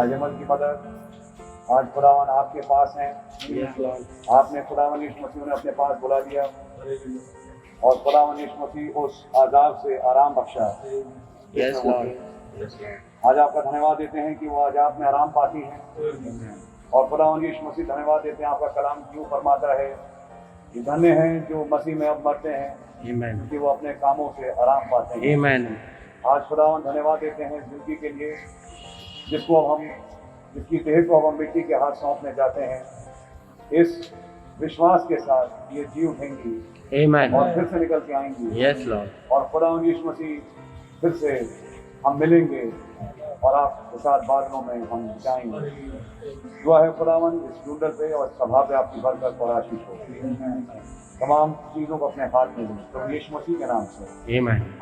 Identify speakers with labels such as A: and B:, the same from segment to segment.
A: आज अमल की मदद, आज खुदावन आपके पास हैं। आपने खुदावन यीशु मसीह ने अपने पास बुला लिया और खुदावन यीशु मसीह उस आजाब से आराम बख्शा। आज आपका धन्यवाद देते हैं कि वो आज आप में आराम पाती हैं और खुदावन यीशु मसीह धन्यवाद देते हैं आपका कलाम क्यों फरमाता है कि धन्य हैं जो मसीह में अब मरते हैं कि वो अपने कामों से आराम पाते हैं। आज खुदावन धन्यवाद देते हैं जिंदगी के लिए जिसकी देह को हम मिट्टी के हाथ सौंपने जाते हैं, इस विश्वास के साथ ये जी उठेंगी और फिर से निकल के आएंगी। और खुदावन यीशु मसीह फिर से हम मिलेंगे और आपके साथ बादलों में हम जाएंगे। दुआ है खुदावन इस फ्यूनरल पे और सभा पे आपकी बरकत और आशीष हो, तमाम चीजों को अपने हाथ में लें तो यीशु मसीह के नाम से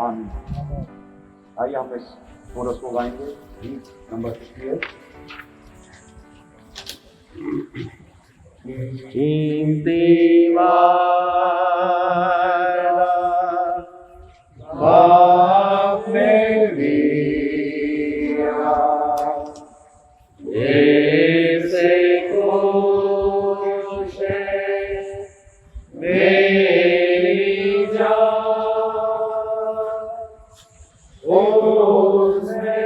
A: आमीन। आइए हम इस कोरस को गाएंगे, गीत नंबर 68।
B: कीमती वाला बाप ने दिया, ऐसे खुश है मेरी जान, उसने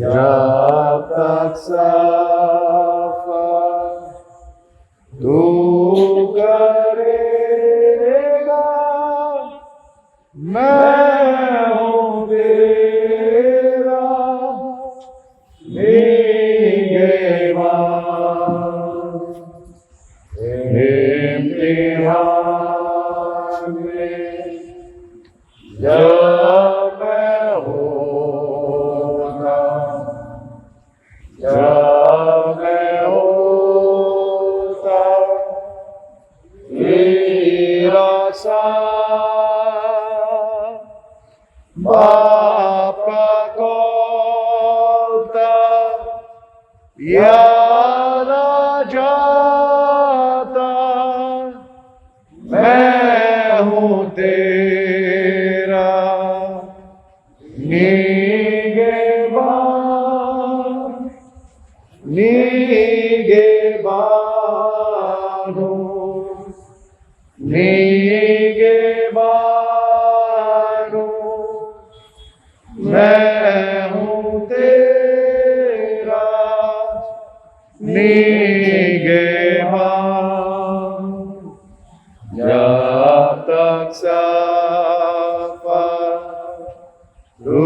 B: जब तक सफर तू करेगा मैं हूँ तेरा इम्तिहान में जब मैं होगा, जब मैं होता तेरा साथ बाप का कौता याद आ जाता, मैं हूँ तेरा मैं हूँ तेरा निगहबान। जब तक सफर तू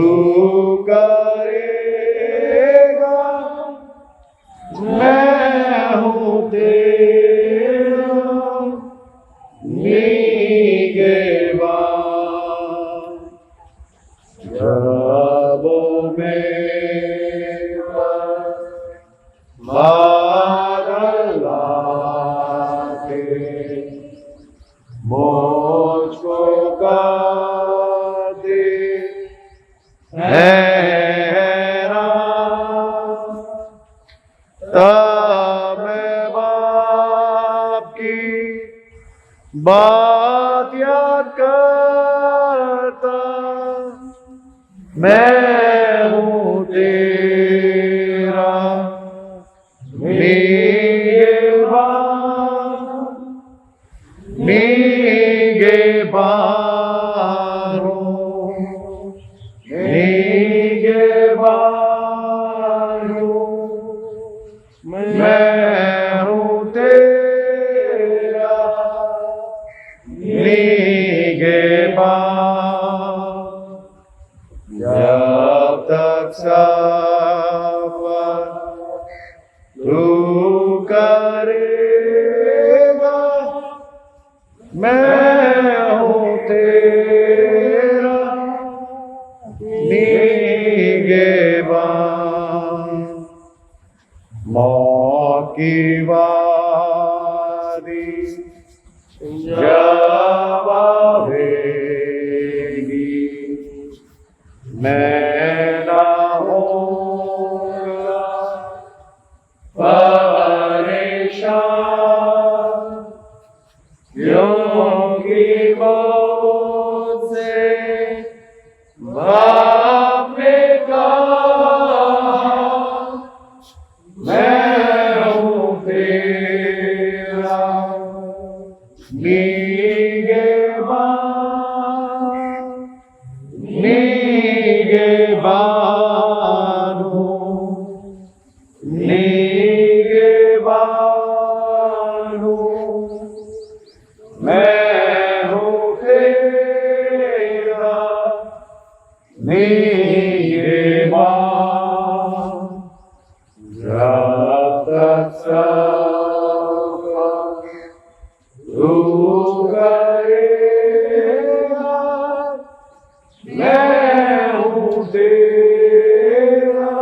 B: करेगा मैं हूँ तेरा निगहबान। जब मेरा बादल लाके मुझको कर दे हैरान, तब मैं बाप की बात याद करता, मैं हूँ तेरा निगहबान मैं हूँ तेरा निगहबान। जब तक सफर तू करेगा मैं हूँ तेरा निगहबान। मौत की वादी जब आवेगी, मैं ना होऊंगा परेशान, क्योंकि मौत से बाप ने कहा, मैं हूँ तेरा निगहबान, निगहबान हूँ, निगहबान हूँ, मैं हूँ तेरा निगहबान। जब तक सब तू करेगा, मैं हूँ तेरा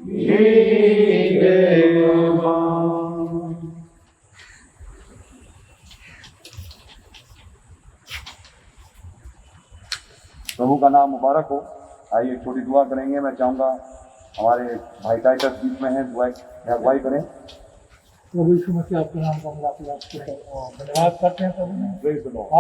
B: निगहबान।
A: प्रभु का नाम मुबारक हो। आइए छोटी दुआ करेंगे। मैं चाहूँगा हमारे भाई टाइटस बीच में हैं, अगुवाई करें।
C: प्रभु यीशु मसीह आपके नाम का धन्यवाद करते हैं प्रभु ने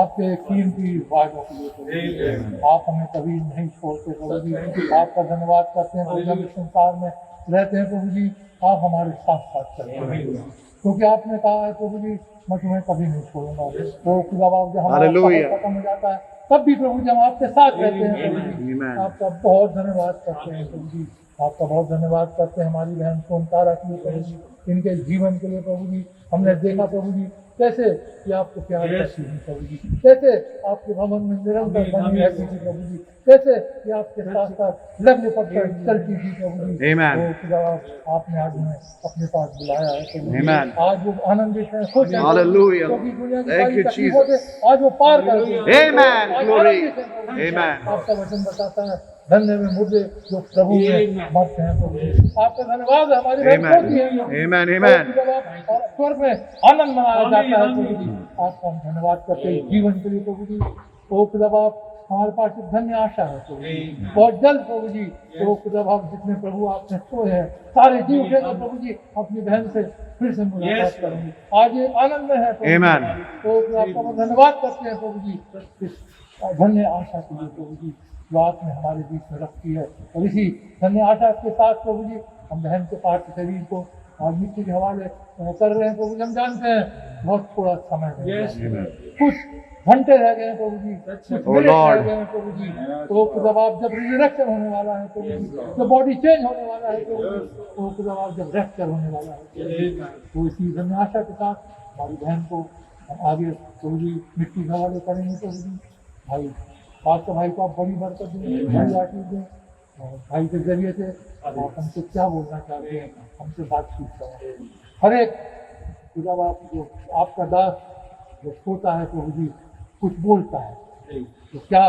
C: आपके कीमती वायदों के लिए प्रभु। आप हमें कभी नहीं छोड़ते प्रभु जी। आपका धन्यवाद करते हैं प्रभु। जब इस संसार में रहते हैं प्रभु जी, आप हमारे साथ साथ चलते हैं क्योंकि आपने कहा है प्रभु जी, मैं तुम्हें कभी नहीं छोड़ूंगा। वो खुदा बाप जब हमारा खत्म हो जाता है तब भी प्रभु जी हम आपके साथ रहते हैं प्रभु जी। आपका बहुत धन्यवाद करते हैं प्रभु जी। आपका बहुत धन्यवाद करते हैं हमारी बहन सोमतारा के लिए प्रभु जी, इनके जीवन के लिए प्रभु जी। हमने देखा प्रभु जी कैसे कि आपको प्यार करती थी प्रभु जी, कैसे आपके भवन में निरंतर बनी रहती थी प्रभु जी, कैसे कि आपके साथ साथ लगने पड़कर चलती थी प्रभु जी। आपने आज हमें अपने पास बुलाया है प्रभु जी। आज वो आनंदित है, खुश है क्योंकि दुनिया की सारी तकलीफों से आज वो पार कर गए। आपका वचन बताता है धन्य में मुझे जो प्रभु में मरते हैं प्रभु जी। आपका धन्यवाद हमारी स्वर्ग में आनंद मनाया जाता है प्रभु जी। आपका हम धन्यवाद करते हैं जीवन के लिए प्रभु जी। ओ खुदा बाप हमारे पास एक धन्य आशा है प्रभु जी, बहुत जल्द प्रभु जी। ओ खुदा बाप जितने प्रभु आपने सोए हैं सारे जी उठेंगे प्रभु जी, अपनी बहन से फिर से मुलाकात करेंगे। आज ये आनंद में है प्रभु। ओ आपका हम धन्यवाद करते हैं प्रभु जी इस धन्य आशा के लिए प्रभु जी जो आपने हमारे बीच में रखी है। और इसी धन्य आशा के साथ प्रभु जी हम बहन के पार्थिव शरीर को आज मृत्यु के हवाले कर रहे हैं प्रभु जी। हम जानते हैं बहुत थोड़ा समय है, कुछ घंटे रह गए हैं प्रभु जी, कुछ मिनट रह गए हैं प्रभु जी। तो जब आप जब रिजरेक्शन होने वाला है प्रभु जी, जब बॉडी चेंज होने वाला है प्रभु जी, तो जब आप जब रैप्चर होने वाला है तो इसी धन्य आशा के साथ हमारी बहन को हम आगे प्रभु जी मृत्यु के हवाले करेंगे प्रभु जी। भाई पास्टर भाई को आप बड़ी बरकत दें, बड़ी आशीष दें। भाई के जरिए से आप हमसे क्या बोलना चाहते हैं, हमसे बातचीत करें। हर एक खुदा बाप जो आपका दास जो सोता है प्रभु जी कुछ बोलता है, तो क्या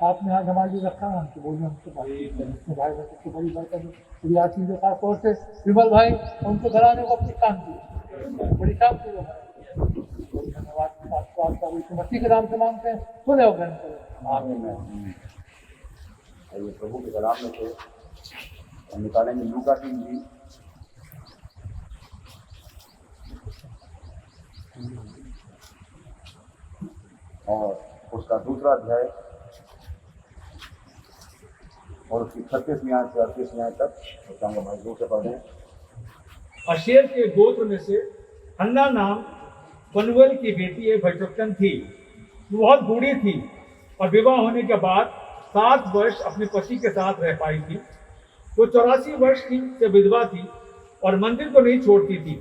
C: आपने आज हमारे लिए रखा है हमसे बोलिए, हमसे बातचीत करें। अपने भाई बहन को बड़ी बरकत दें, बड़ी आशीष दें। खास तौर से विमल भाई उनके घराने को अपनी शांति, बड़ी शांति हो। धन्यवाद आपको आपका मसीह के नाम से मांगते हैं, सुने और ग्रहण करें।
A: आइए प्रभु के कलाम में से हम निकालेंगे लूका की इंजील और उसका दूसरा अध्याय और उसकी 36वीं आयत से 38वीं आयत तक। चाहूंगा भाई दो से पढ़ें।
D: आशेर के गोत्र में से हन्ना नाम पनुएल की बेटी एक भविष्यवक्ता थी। वो बहुत बूढ़ी थी और विवाह होने के बाद 7 वर्ष अपने पति के साथ रह पाई थी। वो 84 वर्ष की से विधवा थी और मंदिर को नहीं छोड़ती थी,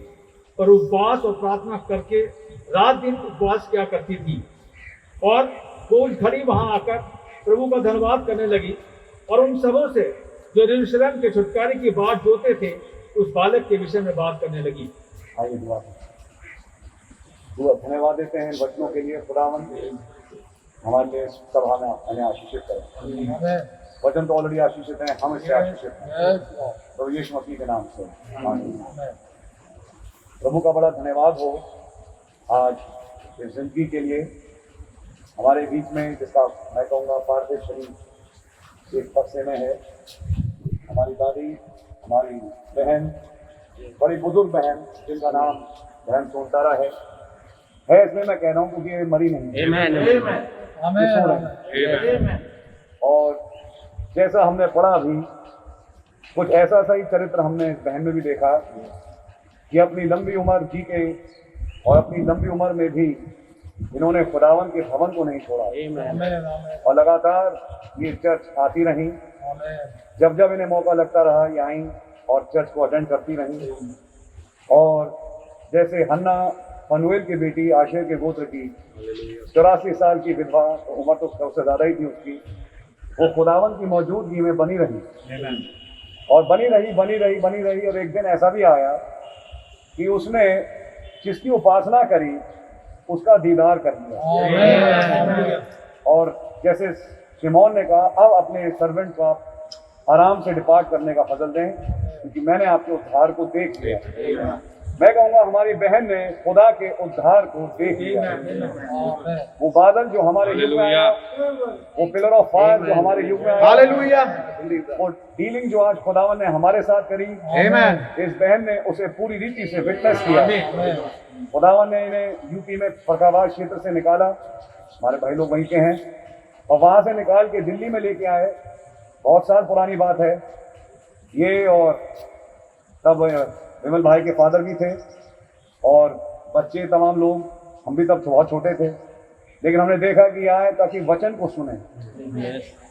D: पर उपवास और प्रार्थना करके रात दिन उपवास किया करती थी। और वो उस घड़ी वहां आकर प्रभु का धन्यवाद करने लगी और उन सबों से जो यरूशलेम के छुटकारे की बात जोते थे उस बालक के विषय में बात करने लगी।
A: आइए दुआ। धन्यवाद देते हैं इन वचनों के लिए। खुदावन हमारे लिए सभा में हमें आशीषित करें। वचन तो ऑलरेडी आशीषित हैं, हम इससे आशीषित हैं, तो यीशु मसीह के नाम से आमीन। प्रभु का बड़ा धन्यवाद हो आज इस जिंदगी के लिए हमारे बीच में, जिसका मैं कहूँगा पार्थिव शरीर एक बक्से में है। हमारी दादी, हमारी बहन, बड़ी बुजुर्ग बहन जिनका नाम बहन सोनतारा है इसमें मैं कह रहा हूँ क्योंकि ये मरी नहीं है। और जैसा हमने पढ़ा अभी, कुछ ऐसा सा ही चरित्र हमने इस बहन में भी देखा कि अपनी लंबी उम्र जी के और अपनी लंबी उम्र में भी इन्होंने खुदावन के भवन को नहीं छोड़ा और लगातार ये चर्च आती रही। जब जब इन्हें मौका लगता रहा ये आई और चर्च को अटेंड करती रही। और जैसे हन्ना फनुएल की बेटी आशेर के गोत्र की 84 साल की विधवा, तो उम्र तो सबसे ज़्यादा ही थी उसकी, वो खुदावन की मौजूदगी में बनी रही और बनी रही। और एक दिन ऐसा भी आया कि उसने जिसकी उपासना करी उसका दीदार कर लिया। और जैसे शिमोन ने कहा, अब अपने सर्वेंट को आप आराम से डिपार्ट करने का फजल दें क्योंकि मैंने आपके उद्धार को देख लिया। मैं कहूँगा हमारी बहन ने खुदा के उद्धार को देख लिया। वो बादल जो हमारे युग में आया, वो पिलर ऑफ फायर जो हमारे युग में आया, वो डीलिंग जो आज खुदावन ने हमारे साथ करी, इस बहन ने उसे पूरी रीति से विटनेस किया। खुदावन ने इन्हें यूपी में फरखाबाद क्षेत्र से निकाला, हमारे भाई लोग वहीं के हैं, और वहाँ से निकाल के दिल्ली में लेके आए। बहुत साल पुरानी बात है ये। और तब विमल भाई के फादर भी थे और बच्चे तमाम लोग, हम भी तब बहुत छोटे थे, लेकिन हमने देखा कि आए ताकि वचन को सुने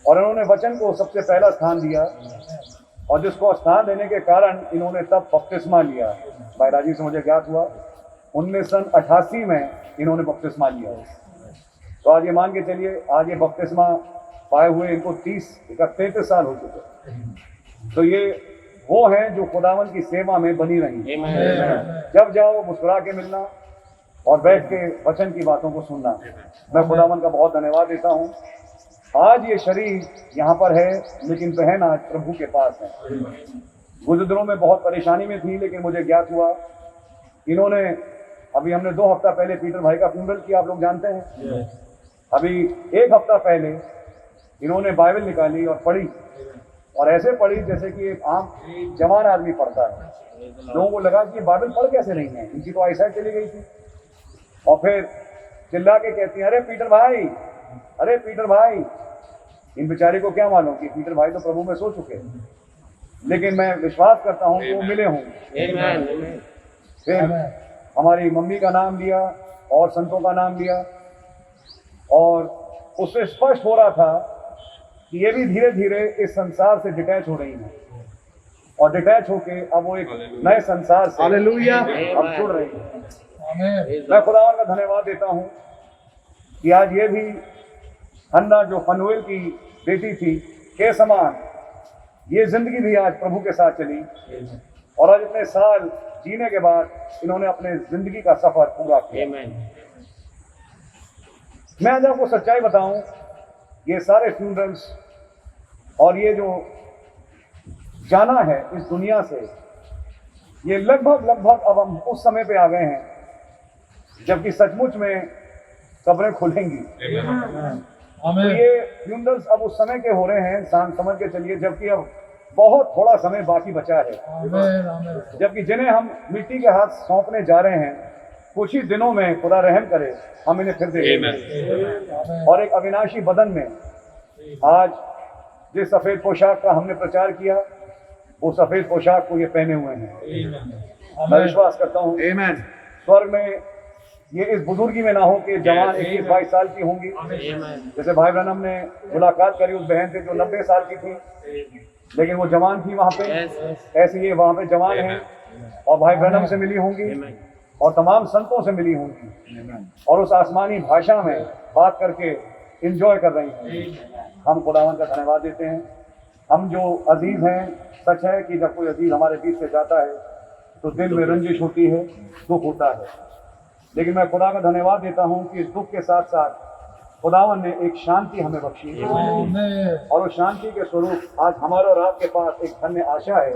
A: और इन्होंने वचन को सबसे पहला स्थान दिया। और जिसको स्थान देने के कारण इन्होंने तब बपतिस्मा लिया। भाई राजीव से मुझे ज्ञात हुआ 1988 में इन्होंने बपतिस्मा लिया। तो आज ये मान के चलिए, आज ये बपतिस्मा पाए हुए इनको 33 साल हो चुके। तो ये वो हैं जो खुदावन की सेवा में बनी रही। जब जाओ मुस्कुरा के मिलना और बैठ के वचन की बातों को सुनना। मैं खुदावन का बहुत धन्यवाद देता हूँ। आज ये शरीर यहाँ पर है, लेकिन बहन आज प्रभु के पास है। कुछ दिनों में बहुत परेशानी में थी, लेकिन मुझे ज्ञात हुआ इन्होंने, अभी हमने 2 हफ्ता पहले पीटर भाई का फ्यूनरल किया, आप लोग जानते हैं। अभी 1 हफ्ता पहले इन्होंने बाइबल निकाली और पढ़ी, और ऐसे पढ़ी जैसे कि एक आम जवान आदमी पढ़ता है। लोगों को लगा कि बाइबल पढ़ कैसे नहीं है, इनकी तो आईसाइट चली गई थी। और फिर चिल्ला के कहती है, अरे पीटर भाई। इन बेचारे को क्या मालूम कि पीटर भाई तो प्रभु में सो चुके हैं, लेकिन मैं विश्वास करता हूँ कि वो मिले होंगे। फिर हमारी मम्मी का नाम लिया और संतों का नाम लिया, और उससे स्पष्ट हो रहा था कि ये भी धीरे धीरे इस संसार से डिटैच हो रही हैं और डिटैच होके अब वो एक नए संसार से अब जुड़ रही है। मैं खुदावन का धन्यवाद देता हूँ कि आज ये भी हन्ना जो फनुएल की बेटी थी के समान ये जिंदगी भी आज प्रभु के साथ चली, और आज इतने साल जीने के बाद इन्होंने अपने जिंदगी का सफर पूरा किया। मैं आज आपको सच्चाई बताऊं, ये सारे फ्यूनरल्स और ये जो जाना है इस दुनिया से, ये लगभग अब हम उस समय पे आ गए हैं जबकि सचमुच में कब्रें खुलेंगी। तो ये फ्यूनरल्स अब उस समय के हो रहे हैं, समझ के चलिए, जबकि अब बहुत थोड़ा समय बाकी बचा है। जबकि जिन्हें हम मिट्टी के हाथ सौंपने जा रहे हैं, कुछ ही दिनों में खुदा रहम करे हम इन्हें फिर देखेंगे और एक अविनाशी बदन में। आज जिस सफेद पोशाक का हमने प्रचार किया, वो सफेद पोशाक को ये पहने हुए हैं। मैं विश्वास करता हूँ स्वर्ग में ये इस बुजुर्गी में ना हो कि जवान 21-22 साल की होंगी। जैसे भाई ब्रनम ने मुलाकात करी उस बहन से जो 90 साल की थी, लेकिन वो जवान थी वहाँ पे, ऐसे ये वहाँ पे जवान हैं और भाई ब्रनम से मिली होंगी और तमाम संतों से मिली होंगी और उस आसमानी भाषा में बात करके एंजॉय कर रही हैं। हम खुदावन का धन्यवाद देते हैं। हम जो अजीज हैं, सच है कि जब कोई अजीज हमारे बीच से जाता है तो दिल में रंजिश होती है, दुख होता है, लेकिन मैं खुदा का धन्यवाद देता हूँ कि इस दुख के साथ साथ खुदावन ने एक शांति हमें बख्शी है और उस शांति के स्वरूप आज हमारे और आपके पास एक धन्य आशा है,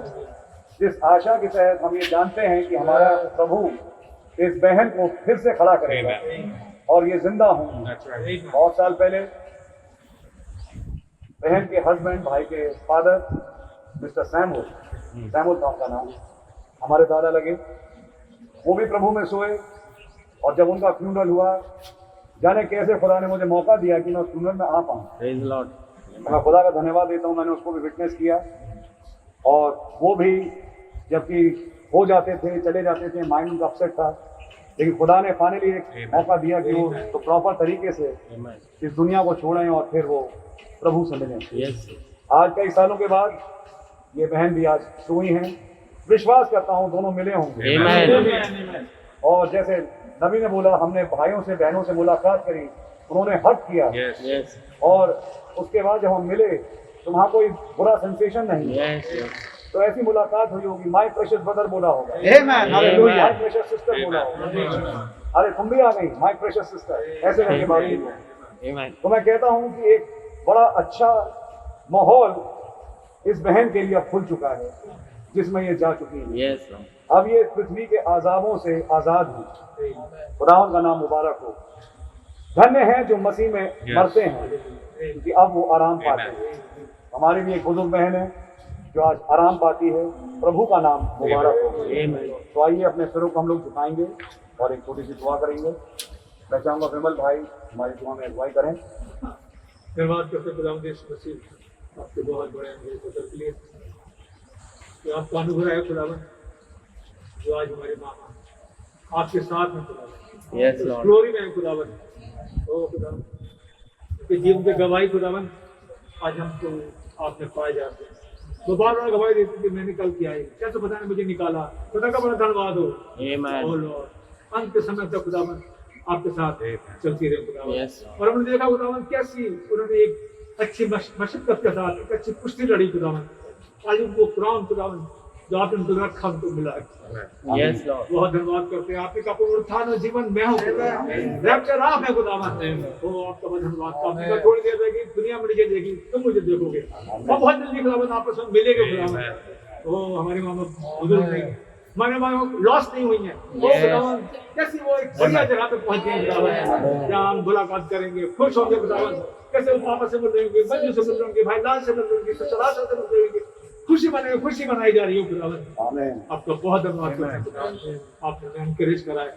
A: जिस आशा के तहत हम ये जानते हैं कि हमारा प्रभु इस बहन को फिर से खड़ा करेगा और ये जिंदा हूँ। बहुत साल पहले बहन के हस्बैंड, भाई के फादर मिस्टर सैमुअल था उनका नाम, हमारे दादा लगे, वो भी प्रभु में सोए और जब उनका फ्यूनरल हुआ, जाने कैसे खुदा ने मुझे मौका दिया कि मैं उस फ्यूनरल में आ पाऊँ। मैं खुदा का धन्यवाद देता हूँ, मैंने उसको भी विटनेस किया और वो भी जबकि हो जाते थे, चले जाते थे, माइंड उनका अपसेट था, लेकिन खुदा ने फाइनली एक मौका दिया कि वो तो प्रॉपर तरीके से इस दुनिया को छोड़ें और फिर वो प्रभु से मिलें। आज कई सालों के बाद ये बहन भी आज सोई हैं, विश्वास करता हूँ दोनों मिले होंगे। और जैसे नबी ने बोला, हमने भाइयों से बहनों से मुलाकात करी, उन्होंने हक किया और उसके बाद जब हम मिले तो वहाँ कोई बुरा सेंसेशन नहीं। तो ऐसी मुलाकात हुई होगी, माय प्रेशियस ब्रदर बोला होगा, माय प्रेशियस सिस्टर बोला होगा, अरे तुम भी आ गई माय प्रेशियस सिस्टर, ऐसे करके बात हुई। तो मैं कहता हूँ कि एक बड़ा अच्छा माहौल इस बहन के लिए अब खुल चुका है, जिसमें ये जा चुकी है। अब ये पृथ्वी के आजाबों से आजाद हुई। खुदावंद का नाम मुबारक हो। धन्य है जो मसीह में मरते हैं, क्योंकि अब वो आराम पाते हैं। हमारी भी एक बुजुर्ग बहन है जो आज आराम पाती है, प्रभु का नाम मुबारक हो। तो आइए अपने सिरों को हम लोग झुकाएंगे और एक छोटी सी दुआ करेंगे। मैं चाहूँगा विमल भाई हमारी दुआ में अगुवाई करें।
D: धन्यवाद करते खुदावंद यीशु मसीह आपके बहुत बड़े अनुग्रह के लिए कि आपका अनुग्रह है खुदावंद, जो आज हमारे मामा आपके साथ में खुदावंद, ग्लोरी में है खुदावंद। ओ खुदावंद के जीवन के गवाही खुदावंद आज हमको आपने पाए जाते हैं। वो बार बार गवाही देती कि मैंने कल किया है, कैसे पता नहीं मुझे निकाला, खुदा का बड़ा धन्यवाद हो। ओ लॉर्ड अंत के समय तक खुदावंद आपके साथ चलती रहे खुदावंद। और हमने देखा खुदावंद कैसी उन्होंने एक अच्छी मशक्कत के साथ एक अच्छी कुश्ती लड़ी खुदावंद, आज उनको कुरान खुदावंद जो आपने उनको रखा उनको मिला है। बहुत धन्यवाद करते हैं आपके का पुनरुत्थान और जीवन में हो, रैप्चर आप है खुदावंद। ओ आपका बहुत धन्यवाद। आपका थोड़ी देर रहेगी, दुनिया मुझे देगी, तुम मुझे देखोगे और बहुत जल्दी खुदावंद आपस में मिलेंगे खुदावंद। ओ हमारी मामा बुजुर्ग नहीं, हमारे मामा लॉस नहीं हुई है, वो खुदावंद कैसी वो एक बढ़िया जगह पे पहुंच गए खुदावंद, जहाँ हम मुलाकात करेंगे, खुश होंगे खुदावंद, कैसे वो पापा से मिल रहे होंगे, मंजू से मिल रहे होंगे, भाई लाल से मिल रहे होंगे, ससुराल से मिल रहे होंगे, खुशी मनाई जा रही हो खुदावंद। आपका बहुत धन्यवाद करते हैं, आपने हमें एनकरेज करा है।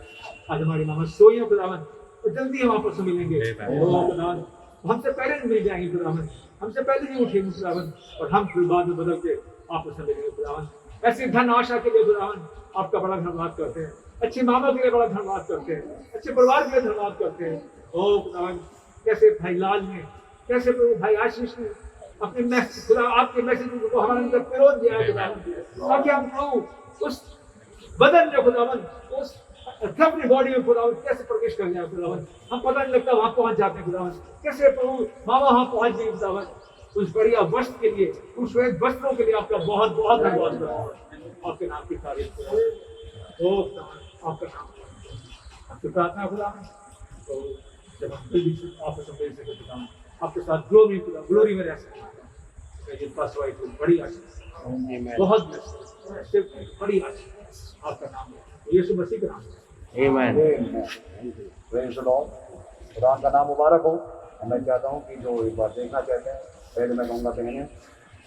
D: आज हमारी मामा सोई है खुदावंद, और जल्दी हम आपस में मिलेंगे खुदावंद, हमसे पहले नहीं मिल जाएंगे खुदावंद, हमसे पहले नहीं उठेंगे खुदावंद, और हम फिर बाद में बदल के आपस में मिलेंगे खुदावंद। ऐसी धन आशा के लिए खुदावंद आपका बड़ा धन्यवाद करते हैं, अच्छे मामा के लिए बड़ा धन्यवाद करते हैं, अच्छे परिवार के लिए धन्यवाद करते हैं। ओ खुदावंद कैसे भाई लाल ने, कैसे भाई आशीष ने अपने खुदा आपके मैसेज को हमारे अंदर पिरोज दिया है खुदावंद, ताकि हम प्रभु उस बदन में खुदावंद, उस अपनी बॉडी में खुदावंद कैसे प्रवेश कर जाए खुदावंद, हम पता नहीं लगता वहां पहुंच जाते हैं खुदावंद। कैसे प्रभु मामा वहां पहुंच गए खुदावंद, उस बढ़िया वस्त्र के लिए, उस श्वेत वस्त्रों के लिए आपका बहुत बहुत धन्यवाद करता हूं। आपके नाम की तारीफ करो, ओ आपका नाम, आपकी प्रार्थना खुदावंद। तो जब हम जल्दी आपस में मिल सके खुदावंद, आपके साथ ग्लोरी में रह सकते हैं, बड़ी आशीष, बहुत बड़ी आशीष आपका नाम है, यीशु मसीह का नाम है।
A: आमीन। Praise the Lord. खुदा का नाम मुबारक हो। मैं चाहता हूँ कि जो एक बार देखना चाहते हैं, पहले मैं कहूँगा बहनें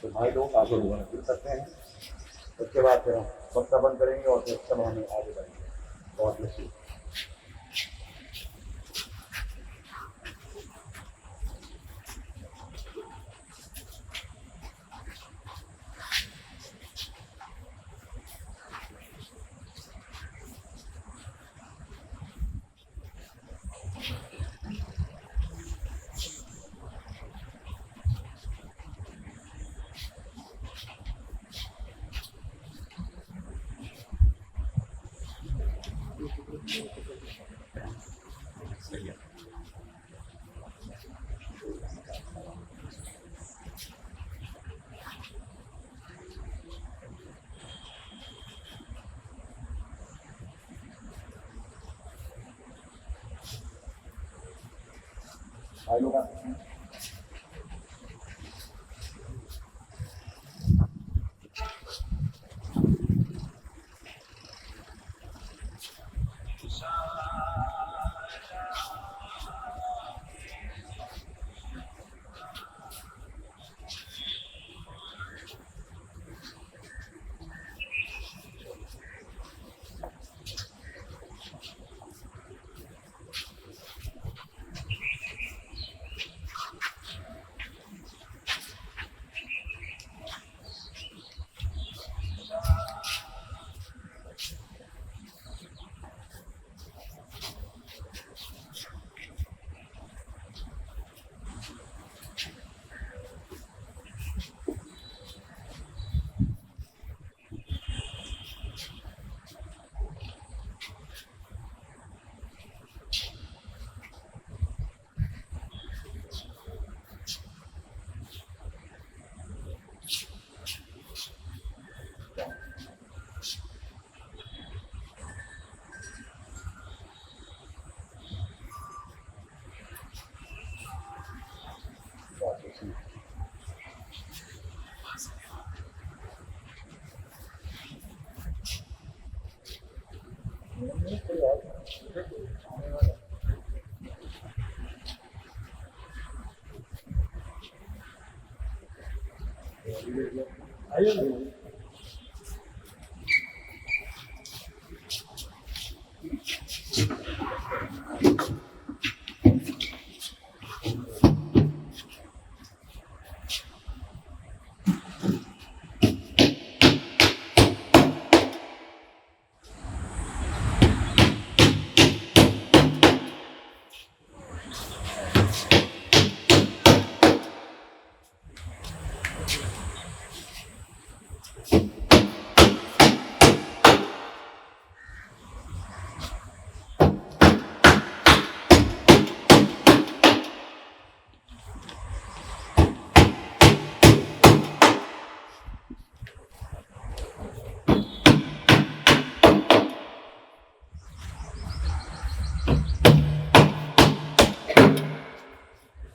A: तो भाई लोग आप लोग मिल सकते हैं, उसके बाद फिर हम बक्सा बंद करेंगे और फिर सब हमें आगे बढ़ेंगे। बहुत ब्लेस यू। भाई लोग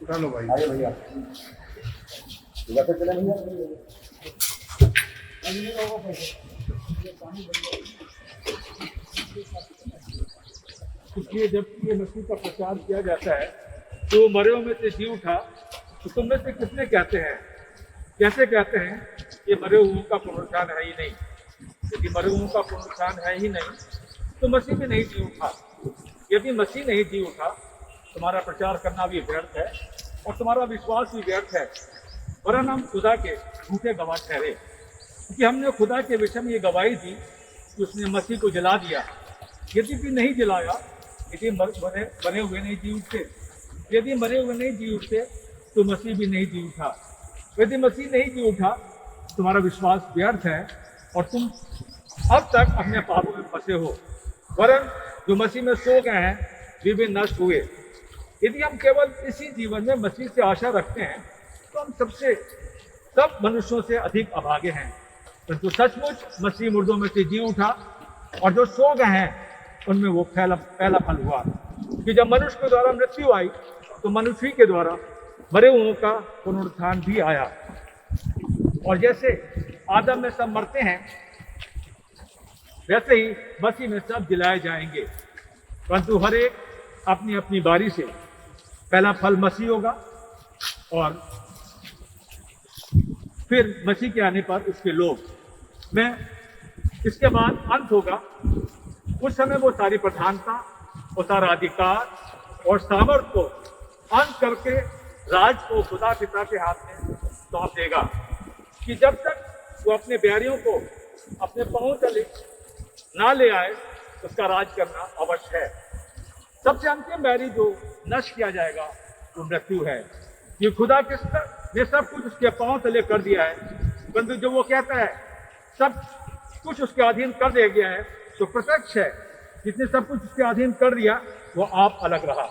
B: उठा लो भाई।
A: आइए भैया, इधर से चले भैया।
D: इसलिए जब ये मसीह का प्रचार किया जाता है तो मरे हुए में से जी उठा, तो तुम में से कितने कहते हैं, कैसे कहते हैं कि मरे हुओं का पुनरुत्थान है ही नहीं? यदि मरे हुओं का पुनरुत्थान है ही नहीं तो मसीह भी नहीं जी उठा। यदि मसीह नहीं जी उठा, तुम्हारा प्रचार करना भी व्यर्थ है और तुम्हारा विश्वास भी व्यर्थ है, वरन हम खुदा के झूठे गवाह ठहरे। क्योंकि हमने खुदा के विषय में ये गवाही दी कि उसने मसीह को जला दिया। यदि भी नहीं जलाया, यदि बने हुए नहीं जी उठते, यदि मरे हुए नहीं जी उठते तो मसीह भी नहीं जी उठा। यदि मसीह नहीं जी उठा, तुम्हारा विश्वास व्यर्थ है और तुम अब तक अपने पापों में फंसे हो। वरन जो मसीह में सो गए हैं वे भी नष्ट हुए। यदि हम केवल इसी जीवन में मसीह से आशा रखते हैं तो हम सब मनुष्यों से अधिक अभागे हैं। परंतु सचमुच मसीह मुर्दों में से जी उठा और जो सो गए हैं उनमें वो पहला फल हुआ कि जब मनुष्य के द्वारा मृत्यु आई तो मनुष्य के द्वारा मरे हुओं का पुनरुत्थान भी आया। और जैसे आदम में सब मरते हैं वैसे ही मसीह में सब जिलाए जाएंगे, परंतु हर एक अपनी अपनी बारी से। पहला फल मसीह होगा और फिर मसीह के आने पर उसके लोग में इसके बाद अंत होगा। उस समय वो सारी प्रधानता और सारा अधिकार और सामर्थ को अंत करके राज को खुदा पिता के हाथ में सौंप देगा कि जब तक वो अपने प्यारियों को अपने पांव तले ना ले आए उसका राज करना अवश्य है। सबसे अंतिम बैरी जो नष्ट किया जाएगा वो मृत्यु है। ये खुदा ने सब कुछ उसके पांव तले कर दिया है, परंतु जो वो कहता है सब कुछ उसके अधीन कर दिया गया है, तो प्रत्यक्ष है जिसने सब कुछ उसके अधीन कर दिया वो आप अलग रहा।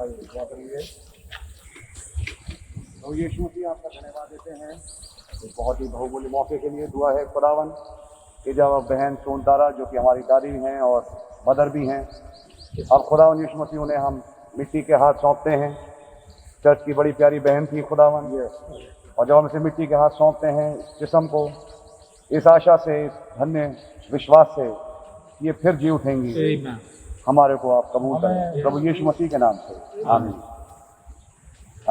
A: भाई दुआ करेंगे। तो यीशु मसीह आपका धन्यवाद देते हैं इस बहुत ही बहुमूल्य मौके के लिए। दुआ है खुदावन कि जब बहन सोनतारा जो कि हमारी दादी हैं और मदर भी हैं, अब खुदावन यीशु मसीह उन्हें हम मिट्टी के हाथ सौंपते हैं। चर्च की बड़ी प्यारी बहन थी खुदावन, और जब हम इसे मिट्टी के हाथ सौंपते हैं जिस्म को, इस आशा से, इस धन्य विश्वास से ये फिर जी उठेंगी, हमारे को आप कबूल करें प्रभु यीशु मसीह के नाम से, आमीन।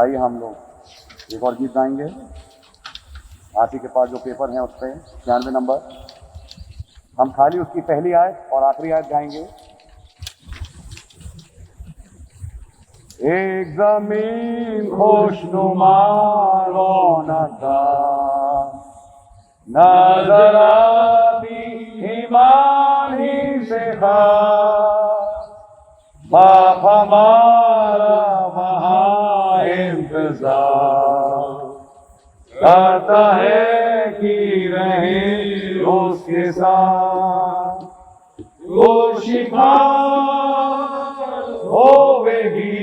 A: आइए हम लोग एक और गीत गाएंगे। आप ही के पास जो पेपर हैं उस पर 96 नंबर, हम खाली उसकी पहली आयत और आखिरी आयत गाएंगे। एक ज़मीन खुशनुमा रौनका नजर आती ईमानी से बाप हमारा वहाँ इंतजार करता है कि रहे उसके साथ। वो शिफा होवेगी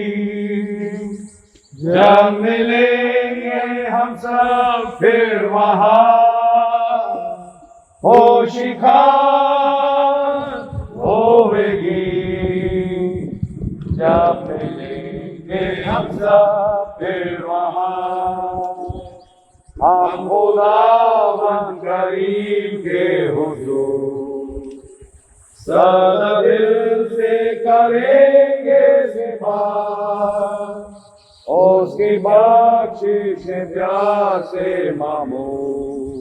A: जब मिलेंगे हम सब फिर वहाँ। वो शिखा होवेगी जब मिलेंगे हम सब फिर वहाँ। हम खुदावंद करीम के हुजूर सदा दिल से करेंगे सिफारिश, उसकी बख्शिश प्यार से मामूल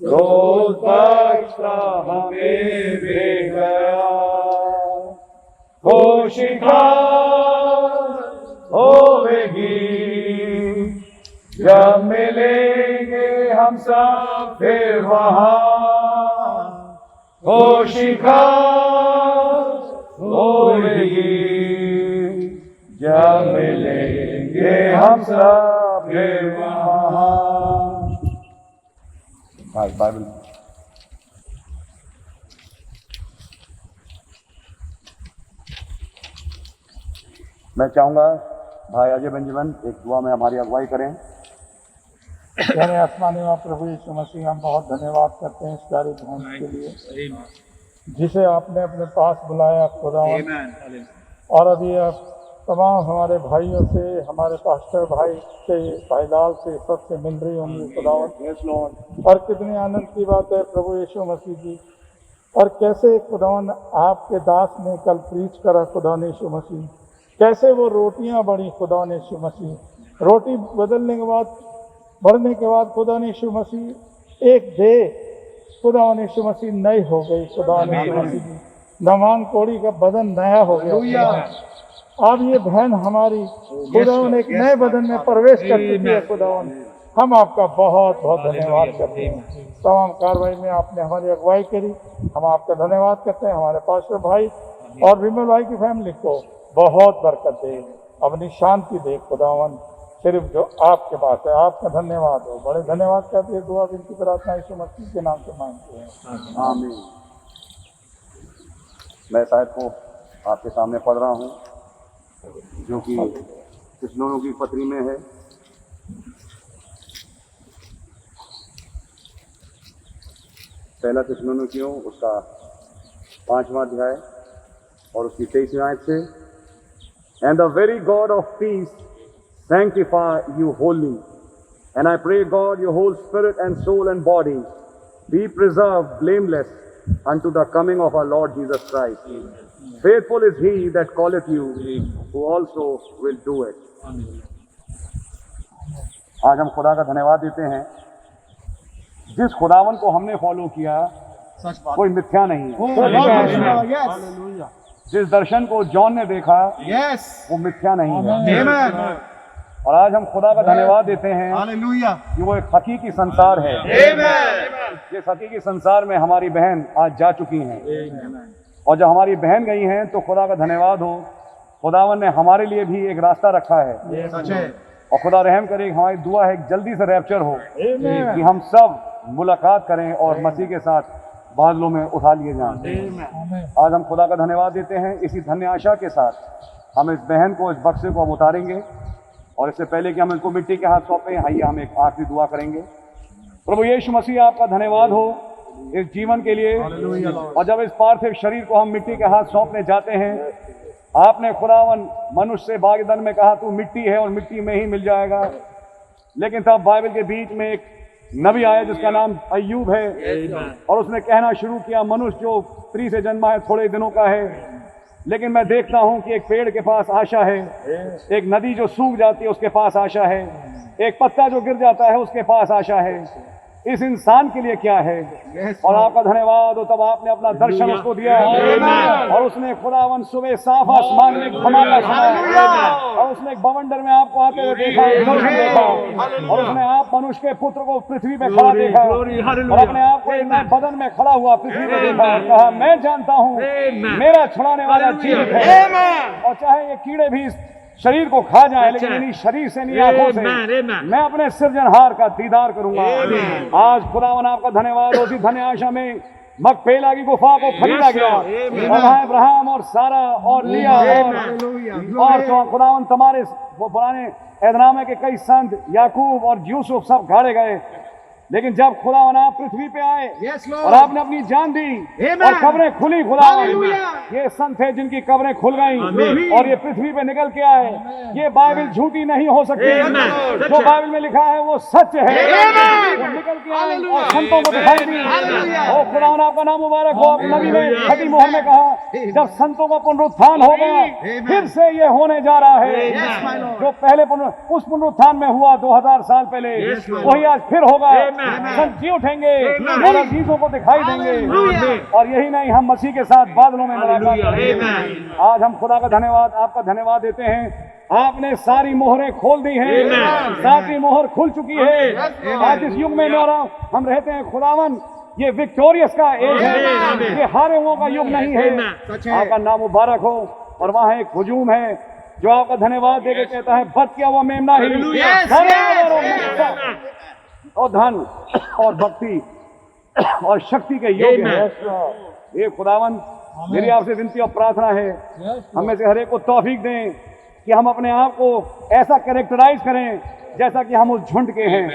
A: रोज बख्शता हमें भी गया। खुशी होवेगी जब मिलेंगे हम सब फिर वहाँ। खुशी होवेगी जब मिलेंगे हम सब फिर वहाँ। बाइबल मैं चाहूंगा भाई अजय बेंजामिन एक दुआ में हमारी अगुवाई करें।
C: प्यारे आसमानी मां प्रभु यीशु मसीह, हम बहुत धन्यवाद करते हैं इस प्यारी बहन के लिए जिसे आपने अपने पास बुलाया खुदावंद। और अभी आप तमाम हमारे भाइयों से, हमारे पास्टर भाई से, भाई लाल से, सबसे मिल रही होंगी खुदावंद। और कितनी आनंद की बात है प्रभु यीशु मसीह जी, और कैसे खुदावंद आपके दास ने कल प्रीच करा खुदा यीशु मसीह, कैसे वो रोटियां बढ़ी खुदा यीशु मसीह, रोटी बदलने के बाद, बढ़ने के बाद खुदा यीशु मसीह एक दे खुदा यीशु मसीह नई हो गई खुदा यीशु मसीह जी। नवांग कोड़ी का बदन नया हो गया। अब ये बहन हमारी खुदावन एक नए बदन में प्रवेश कर चुकी है खुदावन। हम आपका बहुत बहुत धन्यवाद करते हैं। तमाम कार्रवाई में आपने हमारी अगुवाई करी, हम आपका धन्यवाद करते हैं। हमारे पास्टर भाई और विमल भाई की फैमिली को बहुत बरकत दे, अपनी शांति दे खुदावन, सिर्फ जो आपके पास है। आपका धन्यवाद हो, बड़े धन्यवाद करते हैं। दुआ विनती प्रार्थना यीशु मसीह के नाम से मांगते हैं,
A: आमीन। मैं शायद को आपके सामने पढ़ रहा हूँ जो कि थिस्सलुनीकियों की पत्री में है। पहला थिस्सलुनीकियों उसका 5वां अध्याय और उसकी 23वीं आयत से, and the very God of peace sanctify you wholly, and I pray God your whole spirit and soul and body be preserved blameless unto the coming of our Lord Jesus Christ. Faithful is he that calleth you, who also will do it. आज हम खुदा का धन्यवाद देते हैं। जिस खुदावन को हमने फॉलो किया कोई मिथ्या नहीं है। जिस दर्शन को जॉन ने देखा वो मिथ्या नहीं है। और आज हम खुदा का धन्यवाद देते हैं कि वो एक हकीकी संसार है। जिस हकीकी संसार में हमारी बहन आज जा चुकी हैं, और जब हमारी बहन गई हैं तो खुदा का धन्यवाद हो, खुदावन ने हमारे लिए भी एक रास्ता रखा है। और खुदा रहम करे, हमारी दुआ है जल्दी से रैप्चर हो कि हम सब मुलाकात करें और मसीह के साथ बादलों में उठा लिए जाएं।
C: आमीन।
A: आज हम खुदा का धन्यवाद देते हैं। इसी धन्य आशा के साथ हम इस बहन को, इस बक्से को हम उतारेंगे, और इससे पहले कि हम इनको मिट्टी के हाथ सौंपें, आइए हम एक आखिरी दुआ करेंगे। प्रभु यीशु मसीह, आपका धन्यवाद हो इस जीवन के लिए। और जब इस पार्थिव शरीर को हम मिट्टी के हाथ सौंपने जाते हैं, आपने खुदावन मनुष्य से बागदन में कहा तू मिट्टी है और मिट्टी में ही मिल जाएगा। लेकिन तब बाइबल के बीच में एक नबी आया जिसका नाम अय्यूब है, और उसने कहना शुरू किया, मनुष्य जो स्त्री से जन्मा है थोड़े दिनों का है, लेकिन मैं देखता हूं कि एक पेड़ के पास आशा है, एक नदी जो सूख जाती है उसके पास आशा है, एक पत्ता जो गिर जाता है उसके पास आशा है। इस इंसान के लिए क्या है? और आपका धन्यवाद हो, तब आपने अपना दर्शन उसको दिया, और उसने खुदावन सुबह साफ आसमान में धमाका सुना, और उसने एक बवंडर में आपको आते हुए देखा, दर्शन देखा, और उसने आप मनुष्य के पुत्र को पृथ्वी पे खड़ा देखा, और अपने आप को एक नए बदन में खड़ा हुआ पृथ्वी पे देखा, और कहा मैं जानता हूँ मेरा छुड़ाने वाला जीवित है, और चाहे ये कीड़े भी शरीर को खा जाए, लेकिन इन्हीं शरीर से, इन्हीं आंखों से मैं अपने सृजनहार का दीदार करूंगा। आज खुदावन आपका धन्यवाद हो, उसी धन्य आशा में मकपेला की गुफा को खरीदा गया, और अब्राहम और सारा और लिया, और तो खुदावन तुम्हारे वो पुराने एदनामे के कई संत याकूब और यूसुफ सब गाड़े गए, लेकिन जब खुदावन आप पृथ्वी पे आए और आपने अपनी जान दी और कब्रें खुली, खुदावन ये संत है जिनकी कब्रें खुल गई और ये पृथ्वी पे निकल के आए। ये बाइबल झूठी नहीं हो सकती, जो बाइबल में लिखा है वो सच है। वो निकल के आए और संतों को दिखाई दी। ओ खुदावन आपका नाम मुबारक हो। आप नबी ने छठी मोहर में कहा जब संतों का पुनरुत्थान होगा फिर से ये होने जा रहा है। जो पहले उस पुनरुत्थान में हुआ 2000 साल पहले, वही आज फिर होगा। संत जी उठेंगे और अजीजों को दिखाई देंगे, और यही नहीं, हम मसीह के साथ बादलों में मुलाकात करेंगे। आज हम खुदा का धन्यवाद, आपका धन्यवाद देते हैं। आपने सारी मोहरें खोल दी हैं, सातवीं मोहर खुल चुकी है। आज इस युग में हम रहते हैं खुदावन, ये विक्टोरियस का एज है, ये हारे हुओं का युग नहीं है। आपका नाम मुबारक हो। और वहाँ एक हुजूम है जो आपका धन्यवाद देके कहता है बच किया हुआ मेमना ही और धन और भक्ति और शक्ति के योग्य है। ये खुदावन मेरी आपसे विनती और प्रार्थना है, हमें से हर एक को तौफीक दें कि हम अपने आप को ऐसा कैरेक्टराइज करें जैसा कि हम उस झुंड के हैं,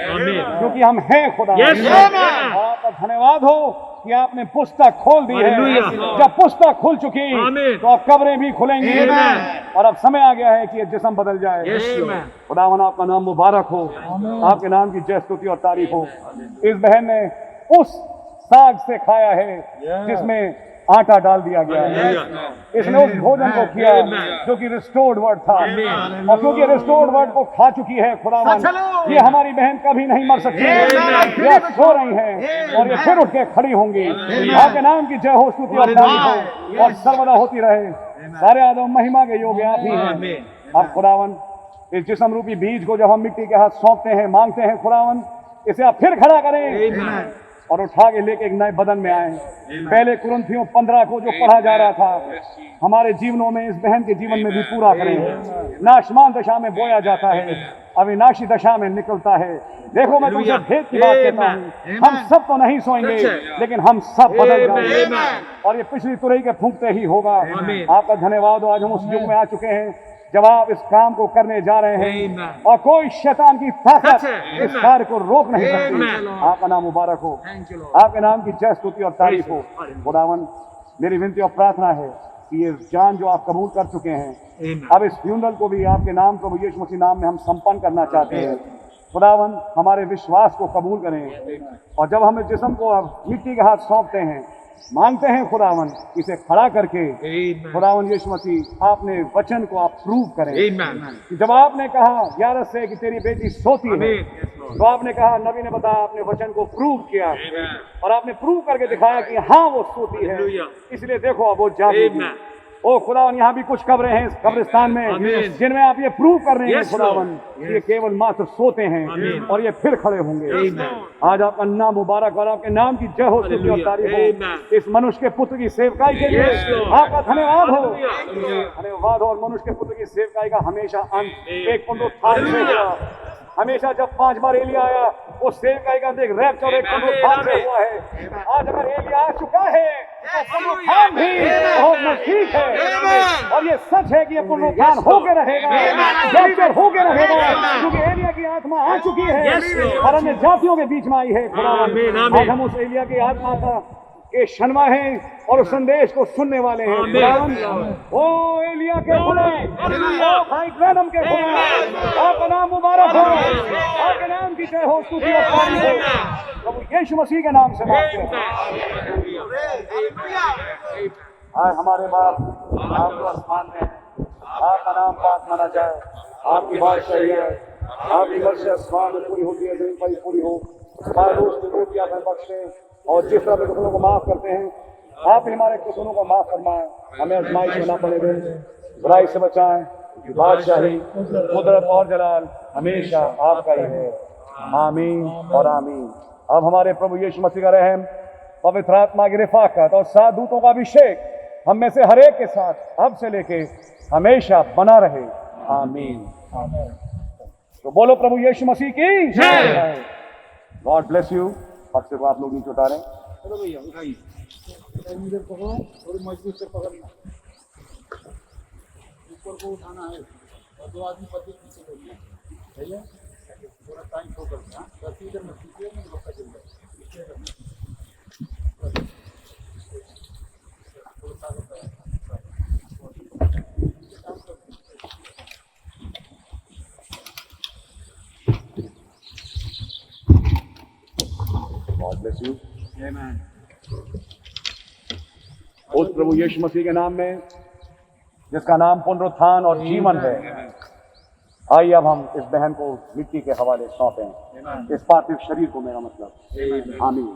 A: क्योंकि हम हैं खुदा। आपका धन्यवाद हो कि आपने पुस्तक खोल दी है। जब पुस्तक खुल चुकी तो अब कब्रें भी खुलेंगी, और अब समय आ गया है कि ये जिस्म बदल जाए। खुदावन आपका नाम मुबारक हो, आपके नाम की जय स्तुति और तारीफ हो। इस बहन ने उस साग से खाया है जिसमें आटा डाल दिया गया है। इसने उस भोजन को किया जो कि रिस्टोर्ड वर्ड था, और क्योंकि रिस्टोर्ड वर्ड को खा चुकी है खुदावन, ये हमारी बहन कभी नहीं मर सकती। ये सो रही हैं और ये फिर उठ के खड़ी होंगी। आपके नाम की जय हो, स्तुति और तारीफ हो और सर्वदा होती रहे। सारे आदम महिमा के योग्य आप ही हैं। आप खुदावन इस जिस्म रूपी बीज को जब हम मिट्टी के हाथ सौंपते हैं, मांगते हैं खुदावन, इसे आप फिर खड़ा करें और उठा के लेके एक नए बदन में आए। पहले कुरिन्थियों 15 को जो पढ़ा जा रहा था, हमारे जीवनों में, इस बहन के जीवन में भी पूरा करें। नाशमान दशा में बोया जाता है, अविनाशी दशा में निकलता है। देखो मैं तुमसे भेद की बात कहता हूँ, हम सब तो नहीं सोएंगे, लेकिन हम सब बदल जाएंगे, और ये पिछली तुरई के फूंकते ही होगा। आपका धन्यवाद हो, आज हम उस युग में आ चुके हैं जब आप इस काम को करने जा रहे हैं, और कोई शैतान की ताकत इस कार्य को रोक नहीं सकती। आपका नाम मुबारक हो, आपके नाम की जय स्तुति और तारीफ हो। खुदावन मेरी विनती और प्रार्थना है कि ये जान जो आप कबूल कर चुके हैं, अब इस फ्यूनरल को भी आपके नाम प्रभु यीशु मसीह नाम में हम संपन्न करना चाहते हैं। खुदावन हमारे विश्वास को कबूल करें, और जब हम इस जिस्म को मिट्टी के हाथ सौंपते हैं, मांगते हैं खुदावन इसे खड़ा करके, खुदावन यीशु मसीह आपने वचन को आप प्रूव करें। कि जब आपने कहा 11 से कि तेरी बेटी सोती है, तो आपने कहा, नबी ने बताया, आपने वचन को प्रूव किया, और आपने प्रूव करके दिखाया कि हाँ वो सोती है। इसलिए देखो अब वो जागेगी। ओ खुदावन, यहाँ भी कुछ कब्रें हैं इस कब्रिस्तान में जिनमें आप ये प्रूव कर रहे हैं खुदावन, ये केवल मात्र सोते हैं और ये फिर खड़े होंगे। आज आपका नाम मुबारक और आपके नाम की जय हो, स्तुति और तारीफ हो। इस मनुष्य के पुत्र की सेवकाई के लिए आपका धन्यवाद हो, धन्यवाद हो। और मनुष्य के पुत्र की सेवकाई का हमेशा अंत एक पुनरुत्थान से होगा। हमेशा जब 5 बार एलिया आया वो सेव का एक रैप्चर और एक पुनरुत्थान से हुआ है। आज अगर एलिया आ चुका है तो पुनरुत्थान भी बहुत नजदीक है और ये सच है कि ये पुनरुत्थान होके रहेगा, रैप्चर होके रहेगा, क्योंकि एलिया की आत्मा आ चुकी है और अन्य जातियों के बीच में आई है। खुदावन आज हम उस एलिया की आत्मा का के शनमा हैं और उस संदेश को सुनने वाले हैं। खुदावन ओ एलिया के खुदा, ओ भाई ब्रैनम के खुदा, आपका नाम मुबारक हो, आपके नाम की जय हो, स्तुति और तारीफ हो। प्रभु यीशु मसीह के नाम से मांगते हैं। आज हमारे बाप आप तो आसमान में हैं, आपका नाम पाक माना जाए, आपकी बादशाही है, आपकी मर्जी आसमान में पूरी होती है, जमीन पर पूरी हो। हमारे रोज की रोटी आप हमें बख्शे और जिस तरह कसूरों को माफ करते हैं आप ही हमारे कसूरों को माफ फरमाएं, हमें आजमाइश में ना पड़े दें, बुराई से बचाएं। बादशाही, कुदरत और जलाल हमेशा आपका ही है। आमीन और आमीन। अब हमारे प्रभु यीशु मसीह का रहम, पवित्र आत्मा की रिफाकत और 7 दूतों का अभिषेक हम में से हर एक के साथ अब से लेके हमेशा बना रहे। आमीन। तो बोलो प्रभु यीशु मसीह की जय। God bless you. पक्ष को आप लोग नीचे उतारें।
C: चलो भैया उठाइए, इधर पकड़ो, थोड़ी मजबूत से पकड़ना, ऊपर को उठाना है और 2 आदमी पति पीछे करना है भैया, थोड़ा टाइम शो करना है, बस इधर मत पीछे में पक्का चल जाए।
A: God bless you. Amen. उस प्रभु यीशु मसीह के नाम में जिसका नाम पुनरुत्थान और जीवन है, आइए अब हम इस बहन को मिट्टी के हवाले सौंपें, इस पार्थिव शरीर को, मेरा मतलब। आमीन।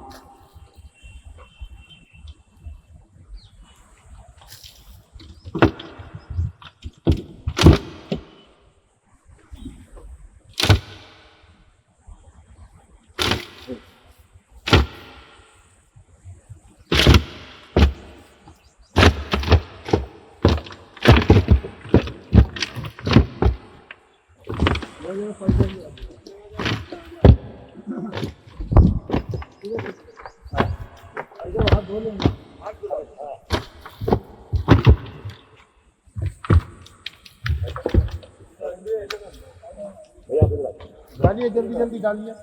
C: डालिए, जल्दी जल्दी डालिए।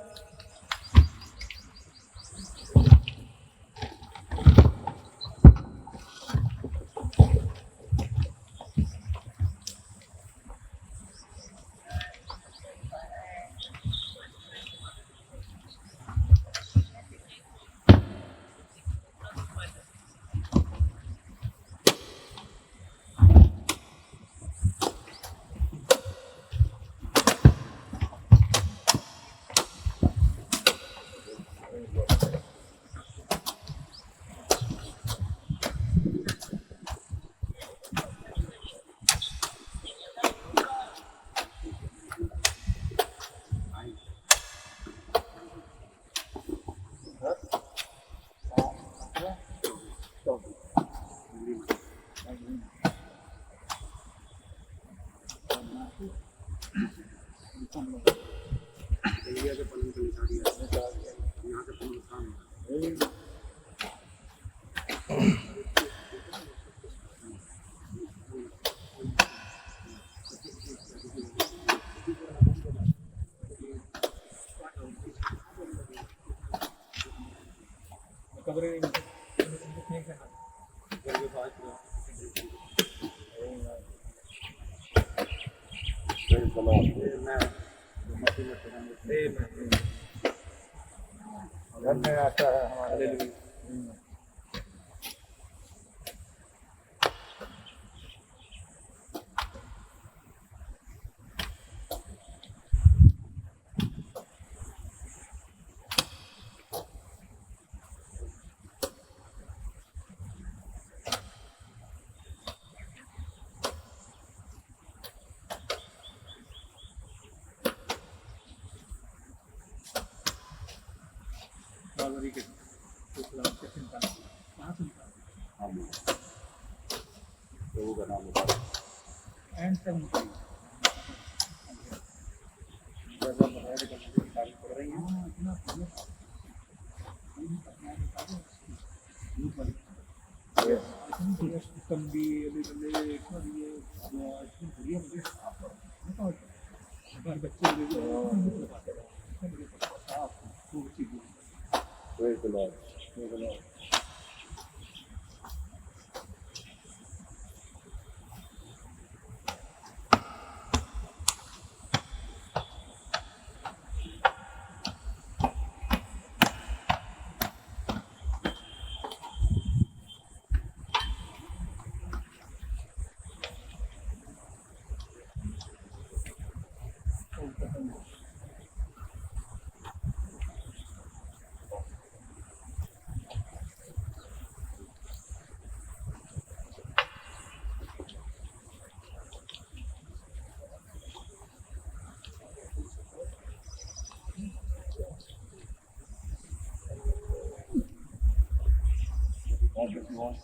C: घर में आता है हमारे लिए।
A: Praise the Lord. Praise the Lord. God bless you all.